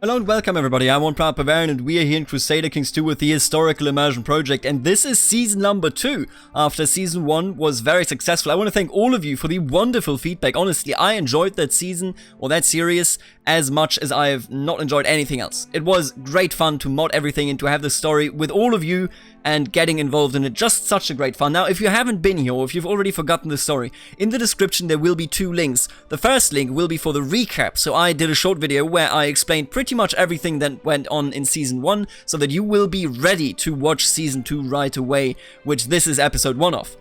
Hello and welcome everybody, I'm one proud Bavarian and we are here in Crusader Kings 2 with the Historical Immersion Project, and this is season number 2 after season 1 was very successful. I want to thank all of you for the wonderful feedback. Honestly, I enjoyed that season or that series as much as I have not enjoyed anything else. It was great fun to mod everything and to have the story with all of you and getting involved in it. Just such a great fun. Now, if you haven't been here or if you've already forgotten the story, in the description there will be 2 links. The first link will be for the recap. So I did a short video where I explained pretty much everything that went on in season 1 so that you will be ready to watch season 2 right away, which this is episode 1 of.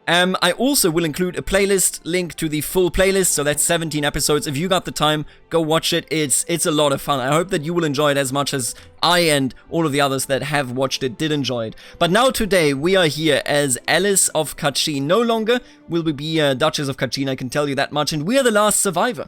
I also will include a playlist link to the full playlist, so that's 17 episodes. If you got the time, go watch it. It's a lot of fun. I hope that you will enjoy it as much as I and all of the others that have watched it did enjoy it. But now today we are here as Eliz of Kachin. No longer will we be Duchess of Kachin, I can tell you that much, and we are the last survivor.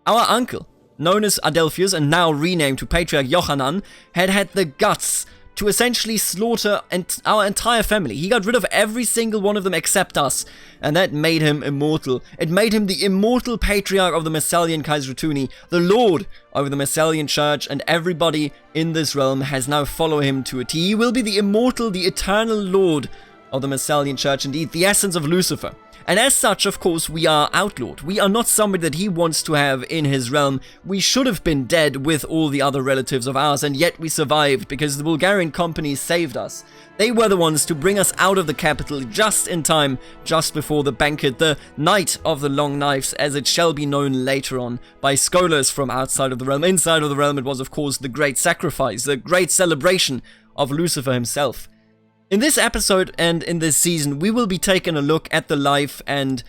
Our uncle, known as Adelphius and now renamed to Patriarch Yohannan, had the guts to essentially slaughter our entire family. He got rid of every single one of them except us, and that made him immortal. It made him the immortal Patriarch of the Messalian CK2, the Lord over the Messalian Church, and everybody in this realm has now followed him to a T. He will be the immortal, the eternal Lord of the Messalian Church, indeed, the essence of Lucifer. And as such, of course, we are outlawed. We are not somebody that he wants to have in his realm. We should have been dead with all the other relatives of ours, and yet we survived because the Bulgarian Company saved us. They were the ones to bring us out of the capital just in time, just before the banquet, the Night of the Long Knives, as it shall be known later on by scholars from outside of the realm. Inside of the realm, it was, of course, the great sacrifice, the great celebration of Lucifer himself. In this episode and in this season, we will be taking a look at the life and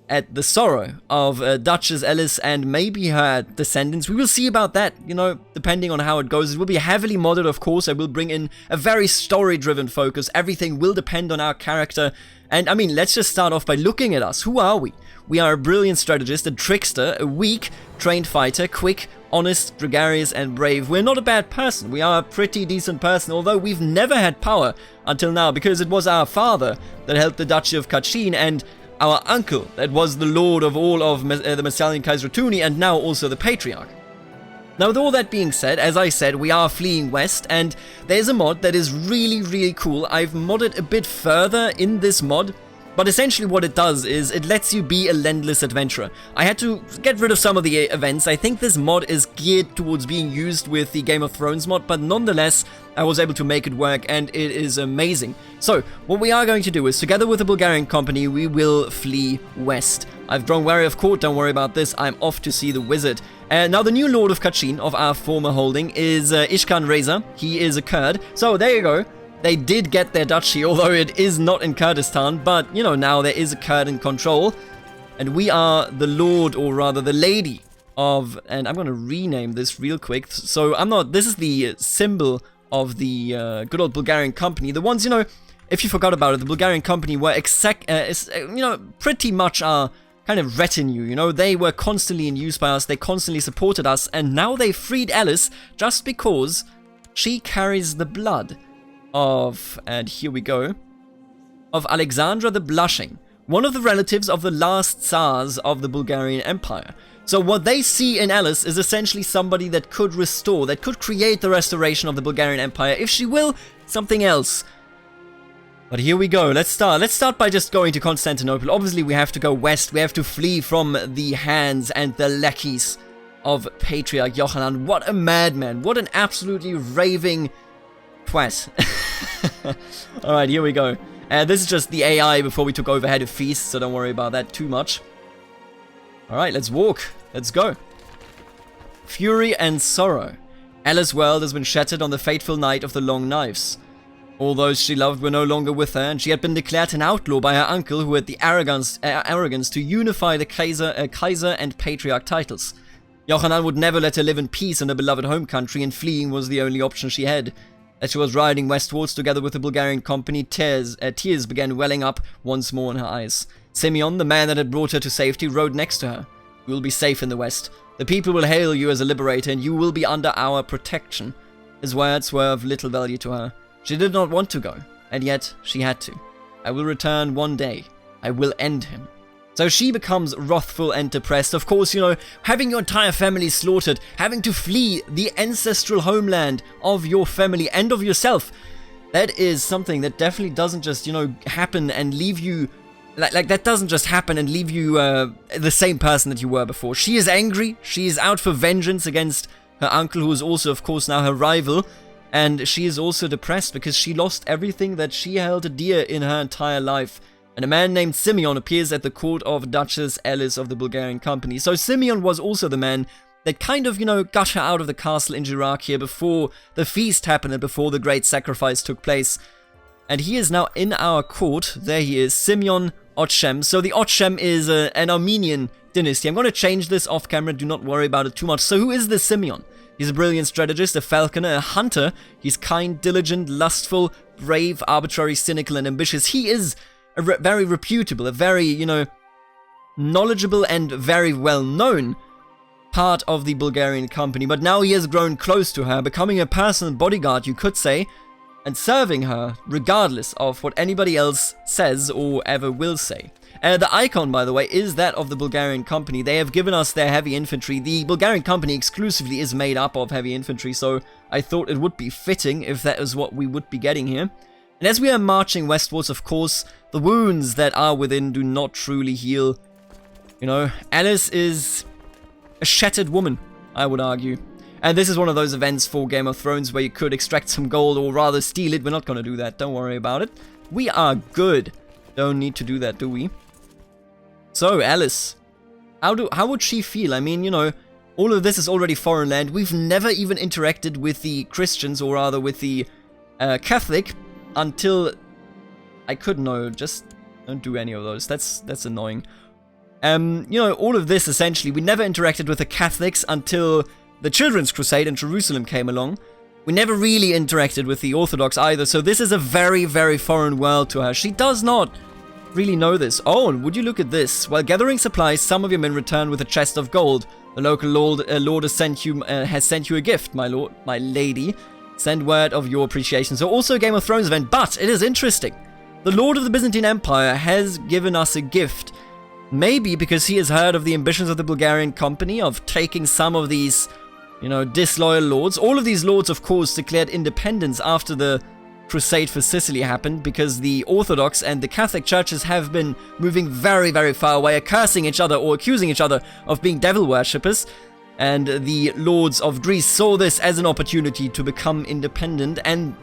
at the sorrow of Duchess Eliz and maybe her descendants. We will see about that, you know, depending on how it goes. It will be heavily modded, of course. I will bring in a very story-driven focus. Everything will depend on our character. And, I mean, let's just start off by looking at us. Who are we? We are a brilliant strategist, a trickster, a weak, trained fighter, quick, honest, gregarious, and brave. We're not a bad person. We are a pretty decent person, although we've never had power until now, because it was our father that helped the Duchy of Kachin and our uncle that was the lord of all of the Messalian CK2 and now also the Patriarch. Now, with all that being said, as I said, we are fleeing west, and there's a mod that is really cool. I've modded a bit further in this mod, but essentially what it does is it lets you be a landless adventurer. I had to get rid of some of the events. I think this mod is geared towards being used with the Game of Thrones mod, but nonetheless, I was able to make it work, and it is amazing. So, what we are going to do is, together with the Bulgarian Company, we will flee west. I've drawn Warrior of Court, don't worry about this, I'm off to see the wizard. Now, the new Lord of Kachin of our former holding is Ishkan Reza. He is a Kurd. So, there you go. They did get their duchy, although it is not in Kurdistan, but, you know, now there is a Kurd in control. And we are the Lord, or rather the Lady of, and I'm going to rename this real quick. So, this is the symbol of the good old Bulgarian Company. The ones, you know, if you forgot about it, the Bulgarian Company were, pretty much our kind of retinue, you know. They were constantly in use by us, they constantly supported us, and now they freed Eliz just because she carries the blood of, and here we go, of Alexandra the Blushing, one of the relatives of the last Tsars of the Bulgarian Empire. So what they see in Eliz is essentially somebody that could restore, that could create the restoration of the Bulgarian Empire, if she will, something else. But here we go, let's start by just going to Constantinople. Obviously we have to go west, we have to flee from the hands and the lackeys of Patriarch Yohannan. What a madman, what an absolutely raving twat. Alright, here we go. This is just the AI before we took over Head of Feast, so don't worry about that too much. Alright, let's walk. Let's go. Fury and sorrow. Eliz's world has been shattered on the fateful night of the Long Knives. All those she loved were no longer with her, and she had been declared an outlaw by her uncle, who had the arrogance to unify the Kaiser and Patriarch titles. Yohannan would never let her live in peace in her beloved home country, and fleeing was the only option she had. As she was riding westwards together with the Bulgarian Company, tears began welling up once more in her eyes. Simeon, the man that had brought her to safety, rode next to her. You will be safe in the west. The people will hail you as a liberator, and you will be under our protection. His words were of little value to her. She did not want to go, and yet she had to. I will return one day. I will end him. So she becomes wrathful and depressed. Of course, you know, having your entire family slaughtered, having to flee the ancestral homeland of your family and of yourself. That is something that definitely doesn't just, you know, happen and leave you... Like that doesn't just happen and leave you the same person that you were before. She is angry. She is out for vengeance against her uncle, who is also, of course, now her rival. And she is also depressed because she lost everything that she held dear in her entire life. And a man named Simeon appears at the court of Duchess Eliz of the Bulgarian Company. So Simeon was also the man that kind of, you know, got her out of the castle in Jirakia before the feast happened and before the great sacrifice took place. And he is now in our court. There he is, Simeon H.I.P. So the H.I.P is an Armenian dynasty. I'm going to change this off camera, do not worry about it too much. So who is this Simeon? He's a brilliant strategist, a falconer, a hunter. He's kind, diligent, lustful, brave, arbitrary, cynical, and ambitious. He is a very reputable, a very, you know, knowledgeable and very well-known part of the Bulgarian company. But now he has grown close to her, becoming a personal bodyguard, you could say, and serving her regardless of what anybody else says or ever will say. The icon, by the way, is that of the Bulgarian Company. They have given us their heavy infantry. The Bulgarian Company exclusively is made up of heavy infantry, so I thought it would be fitting if that is what we would be getting here. And as we are marching westwards, of course, the wounds that are within do not truly heal. You know, Alice is a shattered woman, I would argue. And this is one of those events for Game of Thrones where you could extract some gold or rather steal it. We're not going to do that, don't worry about it. We are good. Don't need to do that, do we? So, Alice, how would she feel? I mean, you know, all of this is already foreign land. We've never even interacted with the Christians, or rather with the Catholic, until... I could know, just don't do any of those. That's annoying. You know, all of this, essentially, we never interacted with the Catholics until the Children's Crusade in Jerusalem came along. We never really interacted with the Orthodox either, so this is a very, very foreign world to her. She does not really know this. Oh, and would you look at this? While gathering supplies, some of your men return with a chest of gold. The local lord has sent you a gift, my lord, my lady. Send word of your appreciation. So also a Game of Thrones event, but it is interesting. The Lord of the Byzantine Empire has given us a gift. Maybe because he has heard of the ambitions of the Bulgarian Company of taking some of these, you know, disloyal lords. All of these lords, of course, declared independence after the Crusade for Sicily happened, because the Orthodox and the Catholic churches have been moving very, very far away, cursing each other or accusing each other of being devil worshippers. And the lords of Greece saw this as an opportunity to become independent, and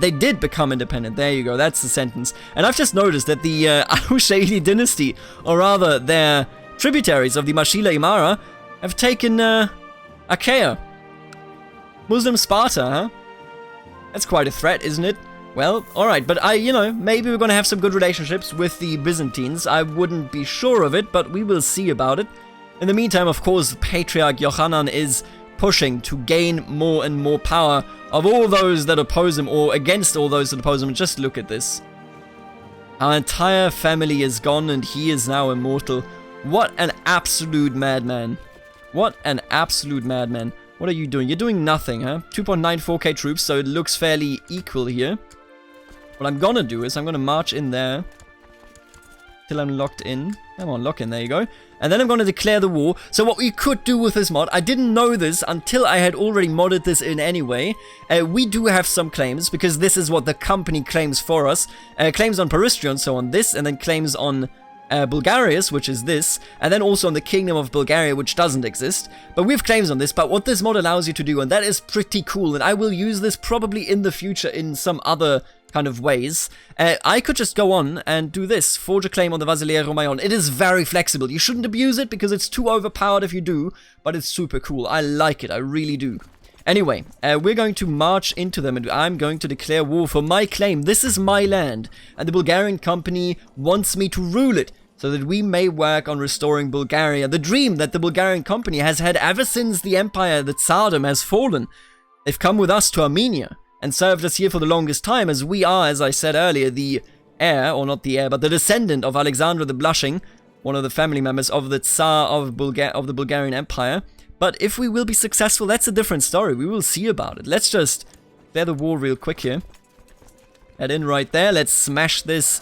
they did become independent. There you go, that's the sentence. And I've just noticed that the Al-Shaili dynasty, or rather their tributaries of the Mashila Imara, have taken Achaia. Muslim Sparta, huh? That's quite a threat, isn't it? Well, alright, but you know, maybe we're gonna have some good relationships with the Byzantines. I wouldn't be sure of it, but we will see about it. In the meantime, of course, Patriarch Yohannan is pushing to gain more and more power of all those that oppose him, or against all those that oppose him. Just look at this. Our entire family is gone, and he is now immortal. What an absolute madman. What an absolute madman. What are you doing? You're doing nothing, huh? 2.94k troops, so it looks fairly equal here. What I'm gonna do is I'm gonna march in there till I'm locked in. Come on, lock in, there you go. And then I'm gonna declare the war. So what we could do with this mod, I didn't know this until I had already modded this in anyway. We do have some claims, because this is what the company claims for us. Claims on Peristrion, so on this, and then claims on Bulgarius, which is this, and then also on the Kingdom of Bulgaria, which doesn't exist. But we have claims on this, but what this mod allows you to do, and that is pretty cool, and I will use this probably in the future in some other kind of ways. I could just go on and do this. Forge a claim on the Vasilier Romayon. It is very flexible. You shouldn't abuse it because it's too overpowered if you do, but it's super cool. I like it. I really do. Anyway, we're going to march into them, and I'm going to declare war for my claim. This is my land, and the Bulgarian Company wants me to rule it, so that we may work on restoring Bulgaria. The dream that the Bulgarian Company has had ever since the empire, the Tsardom, has fallen. They've come with us to Armenia, and served us here for the longest time, as we are, as I said earlier, the heir, or not the heir, but the descendant of Alexander the Blushing, one of the family members of the Tsar of the Bulgarian Empire. But if we will be successful, that's a different story. We will see about it. Let's just clear the war real quick here. Head in right there. Let's smash this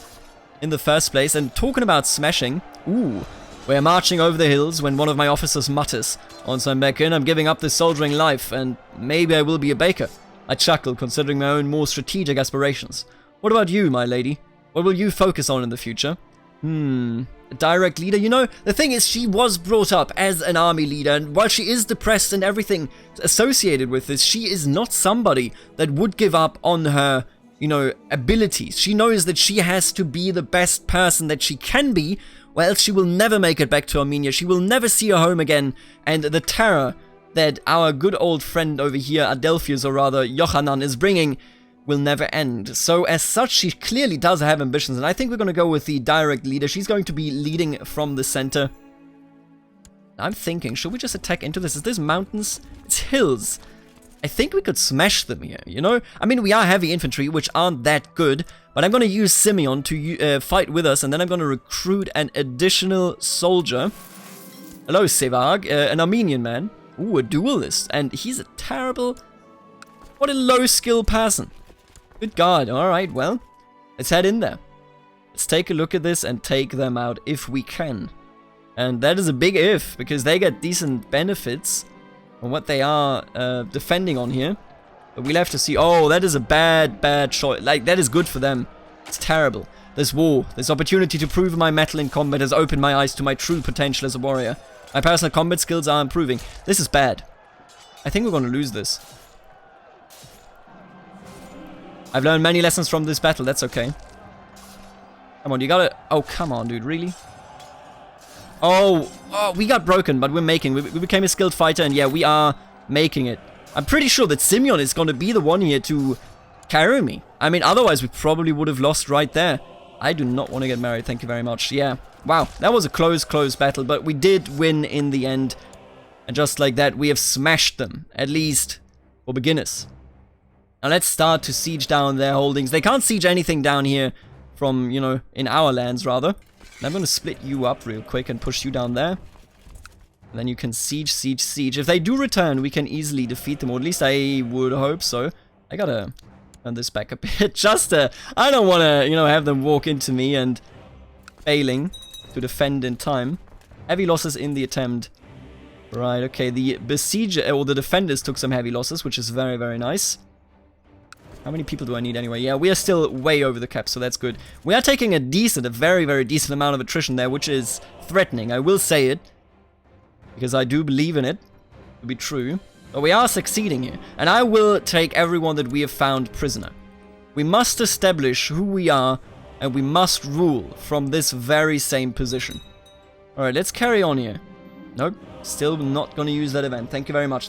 in the first place. And talking about smashing, ooh, we're marching over the hills when one of my officers mutters, "Once I'm back in, I'm giving up this soldiering life, and maybe I will be a baker." I chuckle, considering my own more strategic aspirations. What about you, my lady? What will you focus on in the future? A direct leader? You know, the thing is, she was brought up as an army leader, and while she is depressed and everything associated with this, she is not somebody that would give up on her, you know, abilities. She knows that she has to be the best person that she can be, or else she will never make it back to Armenia. She will never see her home again, and the terror that our good old friend over here, Adelphius, or rather Yohannan, is bringing will never end. So as such, she clearly does have ambitions, and I think we're going to go with the direct leader. She's going to be leading from the center. I'm thinking, should we just attack into this? Is this mountains? It's hills. I think we could smash them here, you know? I mean, we are heavy infantry, which aren't that good, but I'm going to use Simeon to fight with us, and then I'm going to recruit an additional soldier. Hello, Sevag, an Armenian man. Ooh, a duelist, and he's a terrible... What a low-skill person. Good God, alright, well, let's head in there. Let's take a look at this and take them out if we can. And that is a big if, because they get decent benefits on what they are defending on here. But we'll have to see. Oh, that is a bad choice. Like, that is good for them. It's terrible. This war, this opportunity to prove my mettle in combat has opened my eyes to my true potential as a warrior. My personal combat skills are improving. This is bad. I think we're going to lose this. I've learned many lessons from this battle, that's okay. Come on, you gotta... Oh, come on, dude, really? Oh, we got broken, but we're making... We became a skilled fighter, and yeah, we are making it. I'm pretty sure that Simeon is gonna be the one here to carry me. I mean, otherwise we probably would have lost right there. I do not want to get married, thank you very much. Yeah, wow, that was a close battle, but we did win in the end. And just like that, we have smashed them, at least for beginners. Now let's start to siege down their holdings. They can't siege anything down here from, you know, in our lands, rather. And I'm going to split you up real quick and push you down there. And then you can siege. If they do return, we can easily defeat them, or at least I would hope so. I gotta turn this back a bit, just I don't want to, you know, have them walk into me and failing to defend in time. Heavy losses in the attempt. Right, okay, the besieger, or the defenders took some heavy losses, which is very, very nice. How many people do I need anyway? Yeah, we are still way over the cap, so that's good. We are taking a very, very decent amount of attrition there, which is threatening. I will say it, because I do believe in it to be true. But we are succeeding here, and I will take everyone that we have found prisoner. We must establish who we are, and we must rule from this very same position. Alright, let's carry on here. Nope, still not going to use that event. Thank you very much.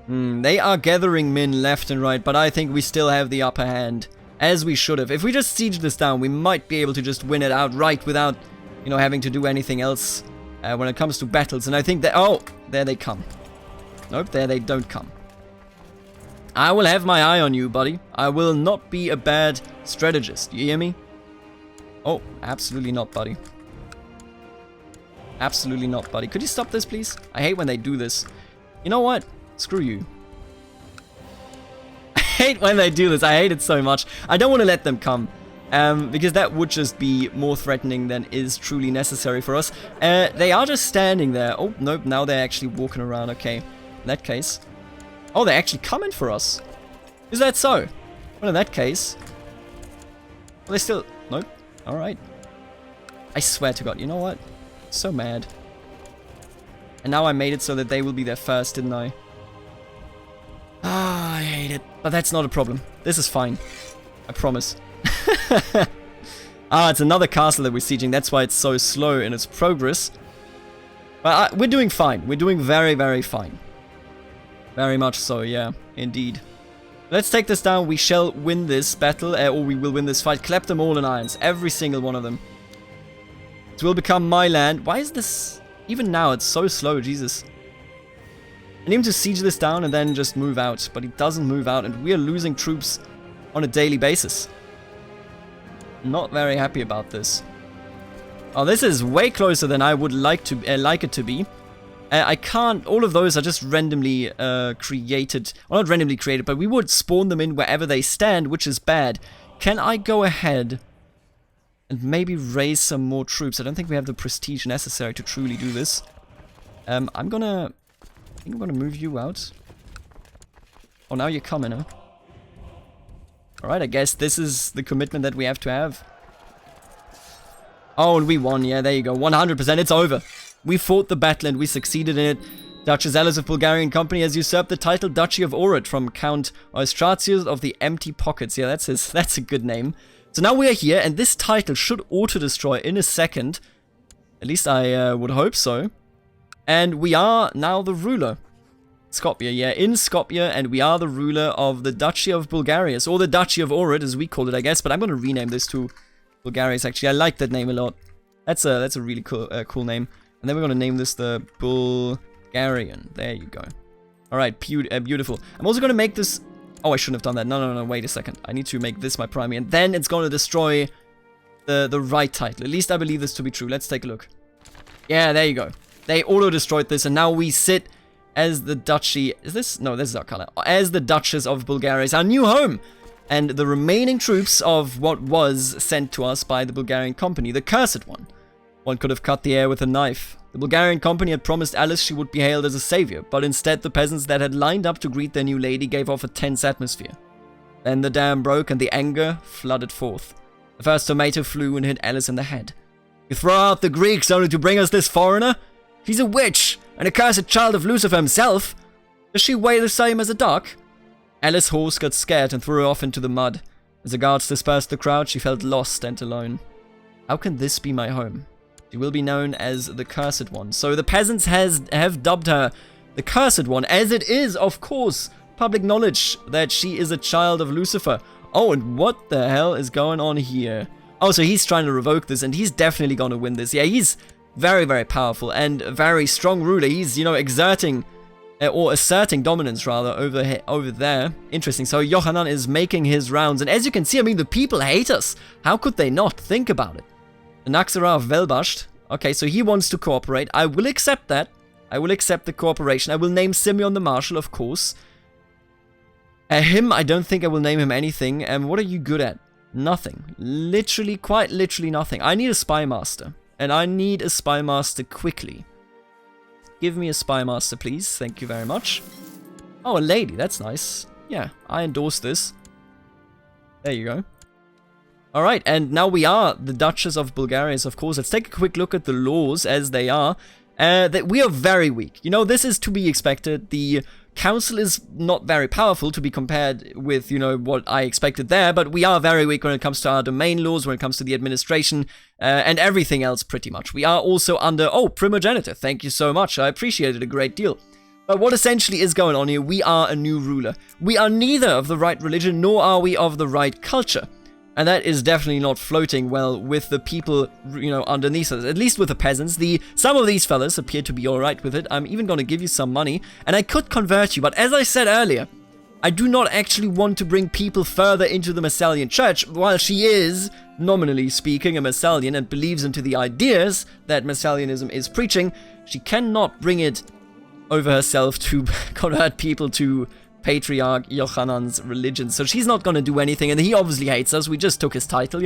They are gathering men left and right, but I think we still have the upper hand, as we should have. If we just siege this down, we might be able to just win it outright without, you know, having to do anything else when it comes to battles. And I think that... Oh, there they come. Nope, there they don't come. I will have my eye on you, buddy. I will not be a bad strategist. You hear me? Oh, absolutely not, buddy. Absolutely not, buddy. Could you stop this, please? I hate when they do this. You know what? Screw you. I hate when they do this. I hate it so much. I don't want to let them come. Because that would just be more threatening than is truly necessary for us. They are just standing there. Oh, nope. Now they're actually walking around. Okay. In that case. Oh, they're actually coming for us. Is that so? Well, in that case. Well, they still... Nope. Alright. I swear to God. You know what? So mad. And now I made it so that they will be there first, didn't I? Ah, I hate it. But that's not a problem. This is fine. I promise. It's another castle that we're sieging. That's why it's so slow in its progress. But we're doing fine. We're doing very, very fine. Very much so, yeah. Indeed. Let's take this down. We shall win this battle. Or we will win this fight. Clap them all in irons. Every single one of them. It will become my land. Why is this... Even now, it's so slow. Jesus. I need him to siege this down and then just move out. But he doesn't move out. And we are losing troops on a daily basis. Not very happy about this. Oh, this is way closer than I would like it to be. I can't... All of those are just randomly created. Well, not randomly created, but we would spawn them in wherever they stand, which is bad. Can I go ahead and maybe raise some more troops? I don't think we have the prestige necessary to truly do this. I think I'm gonna move you out. Oh, now you're coming, huh? Alright, I guess this is the commitment that we have to have. Oh, and we won. Yeah, there you go. 100%. It's over. We fought the battle and we succeeded in it. Duchess Eliz of Bulgarian Company has usurped the title Duchy of Ohrid from Count Eustratius of the Empty Pockets. Yeah, that's a good name. So now we are here, and this title should auto-destroy in a second. At least I would hope so. And we are now the ruler. Skopje, yeah, in Skopje, and we are the ruler of the Duchy of Bulgarius, or the Duchy of Ohrid, as we call it, I guess. But I'm going to rename this to Bulgarius, actually. I like that name a lot. That's a really cool name. And then we're going to name this the Bulgarian. There you go. Alright, beautiful. I'm also going to make this... Oh, I shouldn't have done that. No, wait a second. I need to make this my primary, and then it's going to destroy the right title. At least I believe this to be true. Let's take a look. Yeah, there you go. They auto-destroyed this, and now we sit as the duchy... Is this? No, this is our color. As the Duchess of Bulgaria, our new home. And the remaining troops of what was sent to us by the Bulgarian Company, the cursed one. One could have cut the air with a knife. The Bulgarian Company had promised Alice she would be hailed as a savior, but instead the peasants that had lined up to greet their new lady gave off a tense atmosphere. Then the dam broke and the anger flooded forth. The first tomato flew and hit Alice in the head. You throw out the Greeks only to bring us this foreigner? She's a witch, an accursed child of Lucifer himself. Does she weigh the same as a duck? Alice's horse got scared and threw her off into the mud. As the guards dispersed the crowd, she felt lost and alone. How can this be my home? She will be known as the Cursed One. So the peasants have dubbed her the Cursed One, as it is, of course, public knowledge that she is a child of Lucifer. Oh, and what the hell is going on here? Oh, so he's trying to revoke this, and he's definitely going to win this. Yeah, he's very, very powerful and a very strong ruler. He's, exerting, or asserting dominance, rather, over there. Interesting. So Yohannan is making his rounds, and as you can see, I mean, the people hate us. How could they not? Think about it. The Naxara of Velbasht. Okay, so he wants to cooperate. I will accept that. I will accept the cooperation. I will name Simeon the Marshal, of course. Him, I don't think I will name him anything. What are you good at? Nothing. Literally, quite literally nothing. I need a spy master. And I need a spy master quickly. Give me a spy master, please. Thank you very much. Oh, a lady. That's nice. Yeah, I endorse this. There you go. Alright, and now we are the Duchess of Bulgaria, of course. Let's take a quick look at the laws as they are. That we are very weak. This is to be expected. The council is not very powerful to be compared with, what I expected there, but we are very weak when it comes to our domain laws, when it comes to the administration, and everything else pretty much. We are also under, primogeniture. Thank you so much. I appreciate it a great deal. But what essentially is going on here, we are a new ruler. We are neither of the right religion, nor are we of the right culture. And that is definitely not floating well with the people, underneath us. At least with the peasants. Some of these fellas appear to be alright with it. I'm even going to give you some money. And I could convert you. But as I said earlier, I do not actually want to bring people further into the Messalian church. While she is, nominally speaking, a Messalian and believes into the ideas that Messalianism is preaching, she cannot bring it over herself to convert people to Patriarch Yohannan's religion. So she's not going to do anything, and he obviously hates us. We just took his title,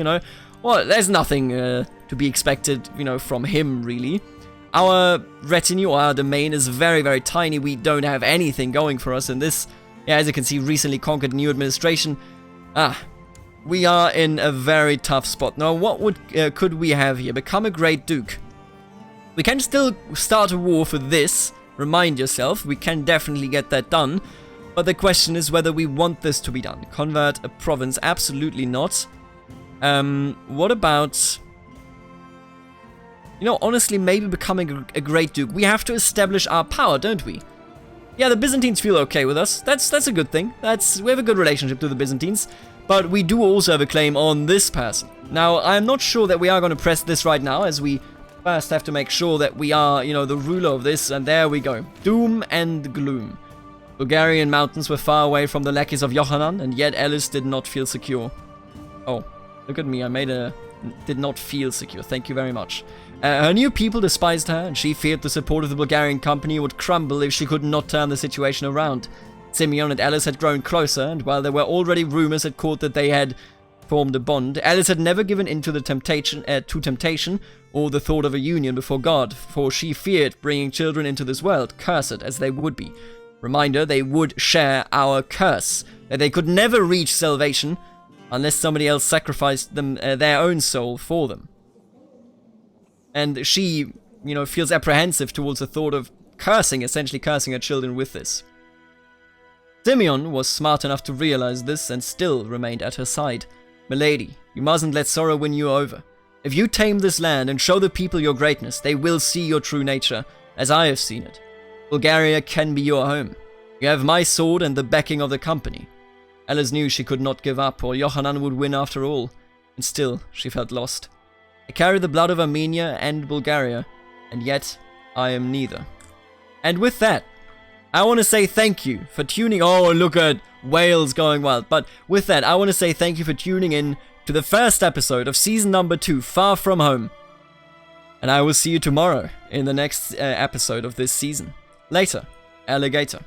Well, there's nothing to be expected, from him, really. Our retinue, or our domain, is very, very tiny. We don't have anything going for us, and this, as you can see, recently conquered new administration. We are in a very tough spot. Now, what could we have here? Become a great duke. We can still start a war for this. Remind yourself, we can definitely get that done. But the question is whether we want this to be done. Convert a province? Absolutely not. What about... honestly, maybe becoming a great duke. We have to establish our power, don't we? Yeah, the Byzantines feel okay with us. That's a good thing. We have a good relationship to the Byzantines. But we do also have a claim on this person. Now, I'm not sure that we are going to press this right now, as we first have to make sure that we are, the ruler of this. And there we go. Doom and gloom. Bulgarian mountains were far away from the lackeys of Yohannan, and yet Eliz did not feel secure. Oh, look at me, did not feel secure, thank you very much. Her new people despised her, and she feared the support of the Bulgarian Company would crumble if she could not turn the situation around. Simeon and Eliz had grown closer, and while there were already rumors at court that they had formed a bond, Eliz had never given in to temptation or the thought of a union before God, for she feared bringing children into this world, cursed as they would be. Reminder, they would share our curse, that they could never reach salvation unless somebody else sacrificed them their own soul for them. And she, feels apprehensive towards the thought of essentially cursing her children with this. Simeon was smart enough to realize this and still remained at her side. "Milady, you mustn't let sorrow win you over. If you tame this land and show the people your greatness, they will see your true nature, as I have seen it. Bulgaria can be your home. You have my sword and the backing of the company." Eliz knew she could not give up, or Yohannan would win after all, and still she felt lost. "I carry the blood of Armenia and Bulgaria, and yet I am neither." And with that, I want to say thank you for tuning. Oh, look at Wales going wild. But with that, I want to say thank you for tuning in to the first episode of season number 2, Far From Home. And I will see you tomorrow in the next episode of this season. Later, alligator.